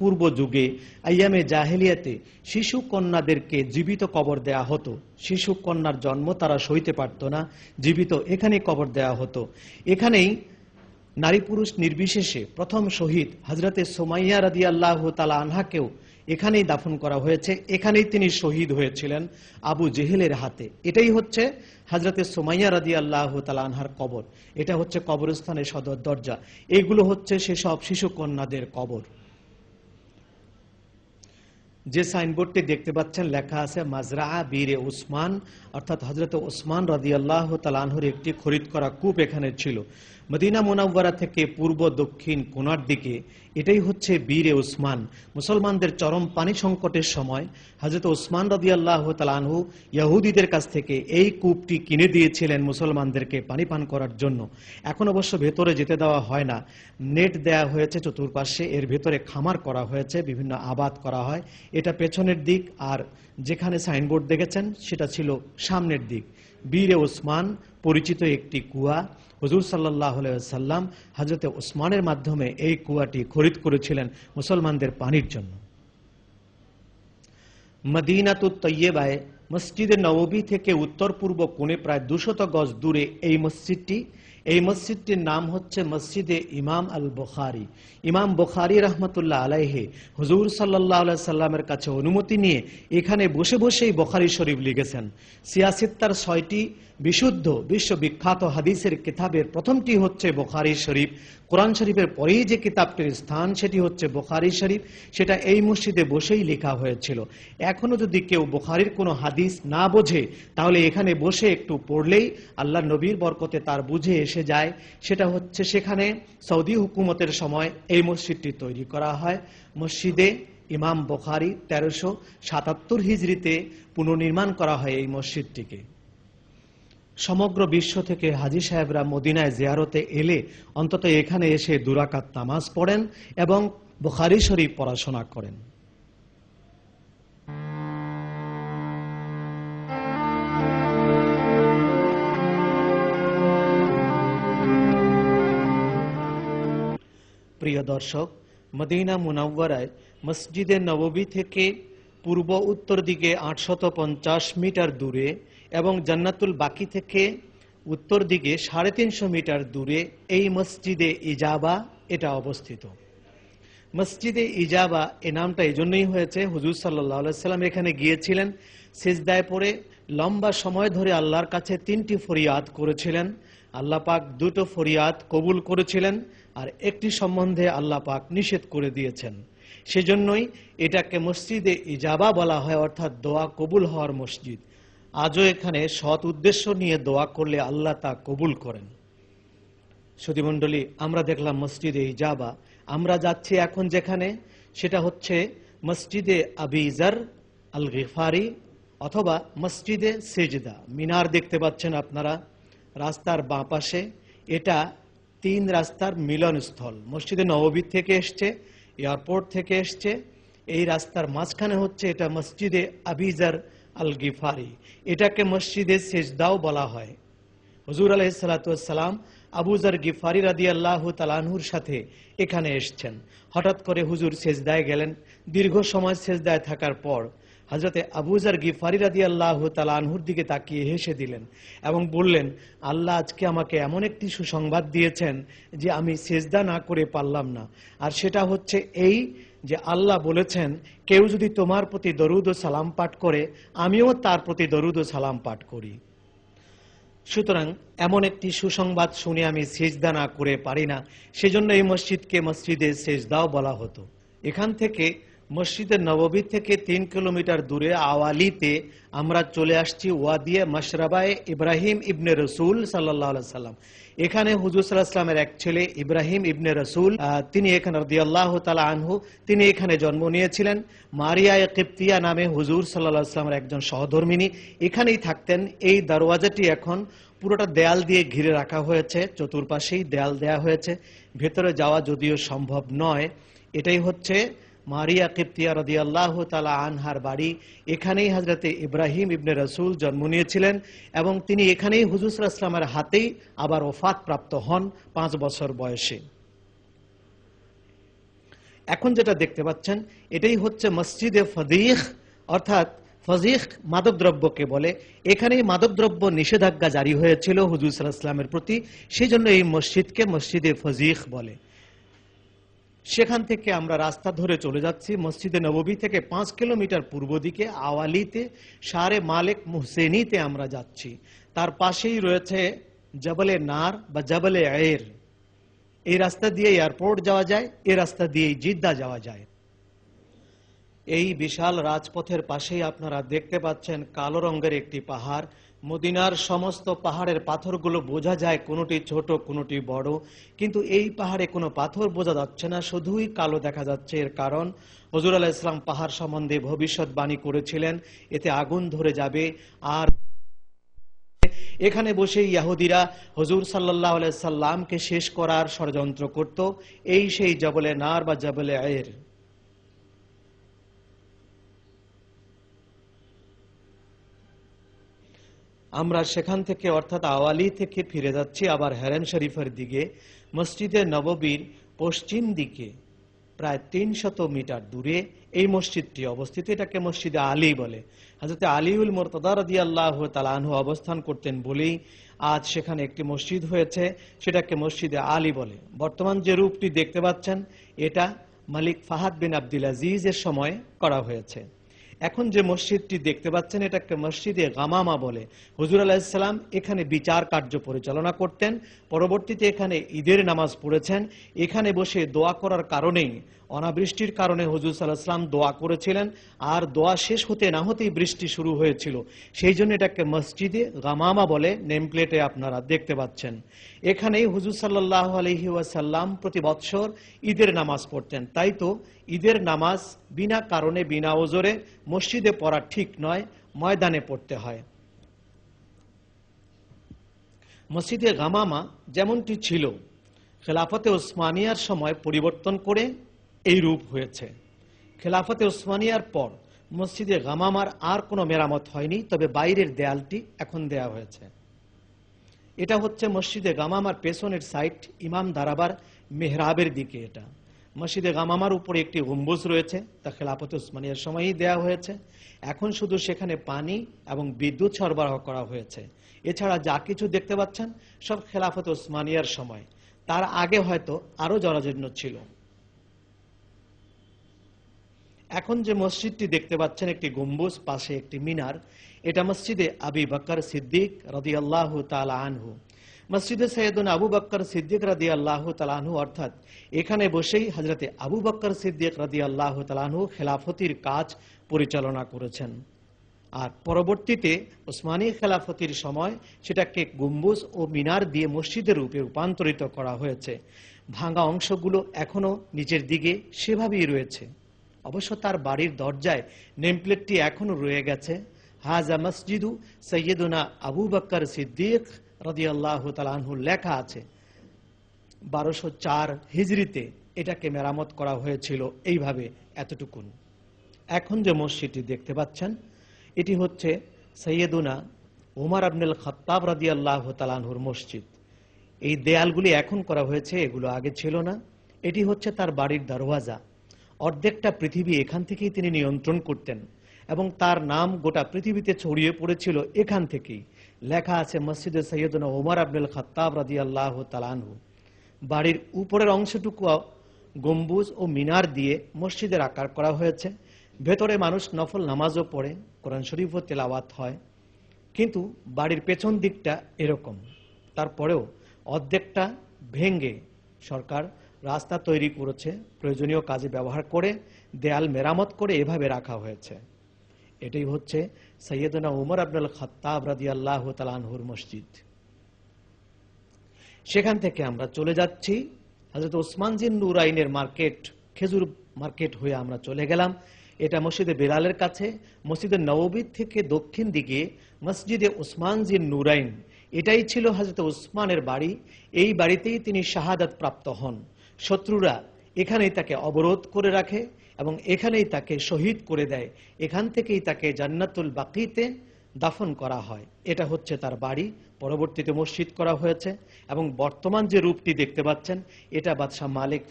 পূর্ব যুগে আইয়ামে জাহেলিয়াতে শিশু কন্যাদেরকে জীবিত কবর দেয়া হতো। শিশু কন্যার জন্ম তারা সইতে পারত না, জীবিত এখানেই কবর দেয়া হতো। এখানেই নারী পুরুষ নির্বিশেষে প্রথম শহীদ হযরতে সুমাইয়া রাদিয়াল্লাহু তাআলা আনহাকেও এখানেই দাফন করা হয়েছে। এখানেই তিনি শহীদ হয়েছিলেন আবু জেহেলের হাতে। এটাই হচ্ছে হযরতে সুমাইয়া রাদিয়াল্লাহু তাআলা আনহার কবর। এটা হচ্ছে কবরস্থানের সদর দরজা। এইগুলো হচ্ছে সেসব শিশু কন্যাদের কবর। যে সাইনবোর্ডটি দেখতে পাচ্ছেন লেখা আছে মাজরা বীরে উসমান, অর্থাৎ হযরত ওসমান রাদিয়াল্লাহু তাআলা আনহুর একটি খরিদ করা কূপ এখানে ছিল। মদিনা মুনাওয়ারা থেকে পূর্ব দক্ষিণ কোণার দিকে এটাই হচ্ছে বীরে উসমান। মুসলমানদের চরম পানি সংকটের সময় হযরত ওসমান রাদিয়াল্লাহু তাআলা আনহু ইহুদিদের কাছ থেকে এই কূপটি কিনে দিয়েছিলেন মুসলমানদেরকে পানি পান করার জন্য। এখন অবশ্য ভেতরে যেতে দেওয়া হয় না, নেট দেয়া হয়েছে চতুর্পাশে, এর ভেতরে খামার করা হয়েছে, বিভিন্ন আবাদ করা হয়। এটা পেছনের দিক, আর যেখানে সাইনবোর্ড দেখেছেন সেটা ছিল সামনের দিক। বীরে ওসমান পরিচিত একটি কুয়া। হুজুর সাল্লাল্লাহু আলাইহি ওয়াসাল্লাম হযরতে ওসমানের মাধ্যমে এই কুয়াটি খরিদ করেছিলেন মুসলমানদের পানির জন্য। মদিনাতুত তৈয়বায় মসজিদে নববী থেকে উত্তর পূর্ব কোণে প্রায় 200 গজ দূরে এই মসজিদটি। এই মসজিদটির নাম হচ্ছে মসজিদে ইমাম আল বুখারী। ইমাম বুখারী রাহমাতুল্লাহ আলাইহি হুজুর সাল্লাল্লাহু আলাইহি সাল্লামের কাছে অনুমতি নিয়ে এখানে বসে বসেই বুখারী শরীফ লিখেছেন। সিয়াসিত্তার 6টি বিশুদ্ধ বিশ্ববিখ্যাত হাদিসের কিতাবের প্রথমটি হচ্ছে বুখারী শরীফ। কোরআন শরীফের পরেই যে কিতাবটির স্থান সেটি হচ্ছে বুখারী শরীফ। সেটা এই মসজিদে বসেই লেখা হয়েছিল। এখনো যদি কেউ বুখারীর কোনো হাদিস না বোঝে তাহলে এখানে বসে একটু পড়লেই আল্লাহর নবীর বরকতে তার বুঝে এসে যায়। সেটা হচ্ছে সেখানে সৌদি হুকুমতের সময় এই মসজিদটি তৈরি করা হয়। মসজিদে ইমাম বুখারী 1377 হিজরিতে পুনর্নির্মাণ করা হয় এই মসজিদটিকে। সমগ্র বিশ্ব থেকে হাজী সাহেবরা মদিনায় জিয়ারতে এলে অন্তত এখানে এসে 2 রাকাত নামাজ পড়েন এবং বুখারী শরীফ পড়াশোনা করেন। প্রিয় দর্শক, মদিনা মুনাওয়ারায় মসজিদে নববী থেকে পূর্ব উত্তর দিকে 850 মিটার দূরে এবং জান্নাতুল বাকি থেকে উত্তর দিকে 350 মিটার দূরে এই মসজিদে ইজাবা এটা অবস্থিত। মসজিদে ইজাবা এ নামটা এজন্যই হয়েছে, হুজুর সাল্লাল্লাহু আলাইহি সাল্লাম এখানে গিয়েছিলেন, সিজদায় পড়ে লম্বা সময় ধরে আল্লাহর কাছে 3টি ফরিয়াদ করেছিলেন। আল্লাহ পাক 2টো ফরিয়াদ কবুল করেছিলেন আর একটি সম্বন্ধে আল্লাহ পাক নিষেধ করে দিয়েছেন। সেজন্যই এটাকে মসজিদে ইজাবা বলা হয়, অর্থাৎ দোয়া কবুল হওয়ার মসজিদ। আজও এখানে সৎ উদ্দেশ্য নিয়ে দোয়া করলে আল্লাহ তা কবুল করেন। সুধীমণ্ডলী, আমরা দেখলাম মসজিদে ইজাবা। আমরা যাচ্ছি এখন যেখানে, সেটা হচ্ছে মসজিদে আবি যর আল গিফারি অথবা মসজিদে সিজদা। মিনার দেখতে পাচ্ছেন আপনারা রাস্তার বাঁ পাশে। এটা 3 রাস্তার মিলনস্থল। মসজিদে নববী থেকে এসছে, এয়ারপোর্ট থেকে এসছে, এই রাস্তার মাঝখানে হচ্ছে এটা মসজিদে আবি যর আল গিফারি। এটাকে মসজিদে সিজদাও বলা হয়। হুজুর আলাইহিস সালাতু ওয়াস সালাম আবু যর গিফারি রাদিয়াল্লাহু তাআলা আনহুর সাথে এখানে এসেছেন। হঠাৎ করে হুজুর সিজদায় গেলেন। দীর্ঘ সময় সিজদায় থাকার পর হযরতে আবু যর গিফারি রাদিয়াল্লাহু তাআলা আনহুর দিকে তাকিয়ে হেসে দিলেন এবং বললেন, আল্লাহ আজকে আমাকে এমন একটি সুসংবাদ দিয়েছেন যে আমি সিজদা না করে পারলাম না। আর সেটা হচ্ছে এই যে আল্লাহ বলেছেন, কেউ যদি তোমার প্রতি দরুদ ও সালাম পাঠ করে আমিও তার প্রতি দরুদ ও সালাম পাঠ করি। সুতরাং এমন একটি সুসংবাদ শুনে আমি সিজদা না করে পারি না। সেজন্য এই মসজিদকে মসজিদে সিজদাও বলা হতো। এখান থেকে মসজিদে নববী থেকে 3 কিলোমিটার দূরে আওয়ালিতে আমরা চলে আসছি ওয়াদিয়ে মাশরাবায়ে ইব্রাহিম ইবনে রসুল সাল্লাল্লাহু আলাইহি সাল্লাম। এখানে হুজুর সাল্লাল্লাহু আলাইহি সাল্লামের এক ছেলে ইব্রাহিম ইবনে রসুল, তিনি এখানে রাদিয়াল্লাহু তাআলা আনহু, তিনি এখানে জন্ম নিয়েছিলেন। মারিয়া কিপ্তিয়া নামে হুজুর সাল্লাল্লাহু আলাইহি সাল্লামের একজন সহধর্মিণী এখানেই থাকতেন। এই দরওয়াজাটি এখন পুরোটা দেয়াল দিয়ে ঘিরে রাখা হয়েছে, চতুর্পাশেই দেয়াল দেয়া হয়েছে, ভেতরে যাওয়া যদিও সম্ভব নয়। এটাই হচ্ছে মারিয়া কিপ্তিয়া রাদিয়াল্লাহু তাআলা আনহার বাড়ি। এখানেই হযরতে ইব্রাহিম ইবনে রসুল জন্ম নিয়েছিলেন এবং তিনি এখানেই হুজুর সাল্লাল্লাহু আলাইহি ওয়াসাল্লামের হাতেই আবার ওফাত প্রাপ্ত হন 5 বছর বয়সে। এখন যেটা দেখতে পাচ্ছেন এটাই হচ্ছে মসজিদে ফদিখ, অর্থাৎ ফজিখ মাদকদ্রব্যকে বলে। এখানেই মাদকদ্রব্য নিষেধাজ্ঞা জারি হয়েছিল হুজুর সাল্লাল্লাহু আলাইহি ওয়াসাল্লামের প্রতি, সেই জন্য এই মসজিদকে মসজিদে ফজিখ বলে। সেখান থেকে আমরা রাস্তা ধরে চলে যাচ্ছি মসজিদে নববী থেকে 5 কিলোমিটার পূর্ব দিকে আওয়ালিতে শারে মালিক মুহসেনীতে আমরা যাচ্ছি। তার পাশেই রয়েছে জবলে নার বা জবলে আয়ের। এই রাস্তা দিয়ে এয়ারপোর্ট যাওয়া যায়, এই রাস্তা দিয়েই জিদ্দা যাওয়া যায়। এই বিশাল রাজপথের পাশেই আপনারা দেখতে পাচ্ছেন কালো রঙের একটি পাহাড়। মদিনার সমস্ত পাহাড়ের পাথরগুলো বোঝা যায় কোনোটি ছোট কোনোটি বড়, কিন্তু এই পাহাড়ে কোনো পাথর বোঝা যাচ্ছে না, শুধুই কালো দেখা যাচ্ছে। এর কারণ হুজুর আলাইহিস সালাম পাহাড় সম্বন্ধে ভবিষ্যৎবাণী করেছিলেন, এতে আগুন ধরে যাবে। আর এখানে বসে ইহুদিরা হুজুর সাল্লাল্লাহু আলাইহি সাল্লামকে শেষ করার ষড়যন্ত্র করত। এই সেই জবলে নার বা জবলে আয়ের। আমরা সেখান থেকে অর্থাৎ আওয়ালি থেকে ফিরে যাচ্ছি আবার হেরেম শরীফের দিকে। মসজিদে নববীর পশ্চিম দিকে প্রায় 300 মিটার দূরে এই মসজিদটি অবস্থিত। এটাকে মসজিদে আলী বলে। হযরত আলীউল মুরতাদা রাদিয়াল্লাহু তাআলা আনহু অবস্থান করতেন বলেই আজ সেখানে একটি মসজিদ হয়েছে, সেটাকে মসজিদে আলী বলে। বর্তমান যে রূপটি দেখতে পাচ্ছেন এটা মালিক ফাহাদ বিন আব্দুল আজিজের সময় করা হয়েছে। এখন যে মসজিদটি দেখতে পাচ্ছেন এটাকে মসজিদে গামামা বলে। হুজুর আলাইহিস সালাম এখানে বিচার কার্য পরিচালনা করতেন। পরবর্তীতে এখানে ঈদের নামাজ পড়েছেন। এখানে বসে দোয়া করার কারণেই, অনাবৃষ্টির কারণে হুজুর সাল্লাল্লাহু আলাইহি ওয়াসাল্লাম দোয়া করেছিলেন, আর দোয়া শেষ হতে না হতেই বৃষ্টি শুরু হয়েছিল। সেই জন্য এটাকে মসজিদে গামামা বলে, নেম প্লেটে আপনারা দেখতে পাচ্ছেন। এখানেই হুজুর সাল্লাল্লাহু আলাইহি ওয়াসাল্লাম প্রতি বৎসর ঈদের নামাজ পড়তেন। তাই তো ঈদের নামাজ বিনা কারণে বিনা ওজরে মসজিদে পড়া ঠিক নয়, ময়দানে পড়তে হয়। মসজিদে গামামা যেমনটি ছিল খেলাফতে ওসমানিয়ার সময় পরিবর্তন করে এই রূপ হয়েছে। খেলাফতে ওসমানিয়ার পর মসজিদে গামামার আর কোনো মেরামত হয়নি, তবে বাইরের দেয়ালটি এখন দেয়া হয়েছে। এটা হচ্ছে মসজিদে গামামার পেছনের সাইড, ইমাম দারাবার মেহরাবের দিকে। এটা মসজিদে গামামার উপরে একটি গম্বুজ রয়েছে, তা খেলাফতে ওসমানিয়ার সময়ই দেয়া হয়েছে। এখন শুধু সেখানে পানি এবং বিদ্যুৎ সরবরাহ করা হয়েছে। এছাড়া যা কিছু দেখতে পাচ্ছেন সব খেলাফতে ওসমানিয়ার সময়, তার আগে হয়তো আরো জরাজীর্ণ ছিল। এখন যে মসজিদটি দেখতে পাচ্ছেন একটি গম্বুজ, পাশে একটি মিনার, এটা মসজিদে আবু বকর সিদ্দিক রাদিয়াল্লাহু তাআলা আনহু। মসজিদে সৈয়দনা আবু বকর সিদ্দিক রাদিয়াল্লাহু তাআলা আনহু, অর্থাৎ এখানে বসেই হযরতে আবু বকর সিদ্দিক রাদিয়াল্লাহু তাআলা আনহু খেলাফতির কাজ পরিচালনা করেছেন। আর পরবর্তীতে ওসমানী খেলাফতির সময় সেটাকে গম্বুজ ও মিনার দিয়ে মসজিদের রূপে রূপান্তরিত করা হয়েছে। ভাঙা অংশগুলো এখনো নিচের দিকে সেভাবেই রয়েছে। অবশ্য তার বাড়ির দরজায় নেমপ্লেটটি এখনো রয়ে গেছে, হাজা মসজিদু সৈয়দনা আবু বকর সিদ্দিক রাদিয়াল্লাহু তাআলা আনহু লেখা আছে। 1204 হিজরিতে এটাকে মেরামত করা হয়েছিল এইভাবে, এতটুকুন। এখন যে মসজিদটি দেখতে পাচ্ছেন এটি হচ্ছে সৈয়দনা উমর ইবনুল খাত্তাব রাদিয়াল্লাহু তাআলা আনহুর মসজিদ। এই দেয়ালগুলি এখন করা হয়েছে, এগুলো আগে ছিল না। এটি হচ্ছে তার বাড়ির দরওয়াজা। অর্ধেকটা পৃথিবী এখান থেকেই তিনি নিয়ন্ত্রণ করতেন এবং তার নাম গোটা পৃথিবীতে ছড়িয়ে পড়েছিল এখান থেকেই। লেখা আছে মসজিদে সৈয়দনা উমর ইবনুল খাত্তাব রাদিয়াল্লাহু তাআলা আনহু। বাড়ির উপরের অংশটুকু গম্বুজ ও মিনার দিয়ে মসজিদের আকার করা হয়েছে। ভেতরে মানুষ নফল নামাজও পড়ে, কোরআন শরীফও তেলাওয়াত হয়। কিন্তু বাড়ির পেছন দিকটা এরকম। তারপরেও অর্ধেকটা ভেঙে সরকার রাস্তা তৈরি করেছে, প্রয়োজনীয় কাজে ব্যবহার করে দেয়াল মেরামত করে এভাবে রাখা হয়েছে। এটাই হচ্ছে সৈয়দনা উমর ইবনুল খাত্তাব রাদিয়াল্লাহু তাআলা আনহুর মসজিদ। সেখান থেকে আমরা চলে যাচ্ছি হযরত ওসমান জিন নুরাইনের মার্কেট, খেজুর মার্কেট হয়ে আমরা চলে গেলাম। এটা মসজিদে বেলালের কাছে। মসজিদে নববী থেকে দক্ষিণ দিকে মসজিদে ওসমান জিন নুরাইন, এটাই ছিল হযরত ওসমানের বাড়ি। এই বাড়িতেই তিনি শাহাদাত প্রাপ্ত হন। শত্রুরা এখানেই তাকে অবরোধ করে রাখে এবং এখানেই তাকে শহীদ করে দেয়। এখান থেকেই তাকে জান্নাতুল বাকিতে দাফন করা হয়। এটা হচ্ছে তার বাড়ি, পরবর্তীতে মসজিদ করা হয়েছে। এবং বর্তমান যে রূপটি দেখতে পাচ্ছেন এটা বাদশাহ মালিক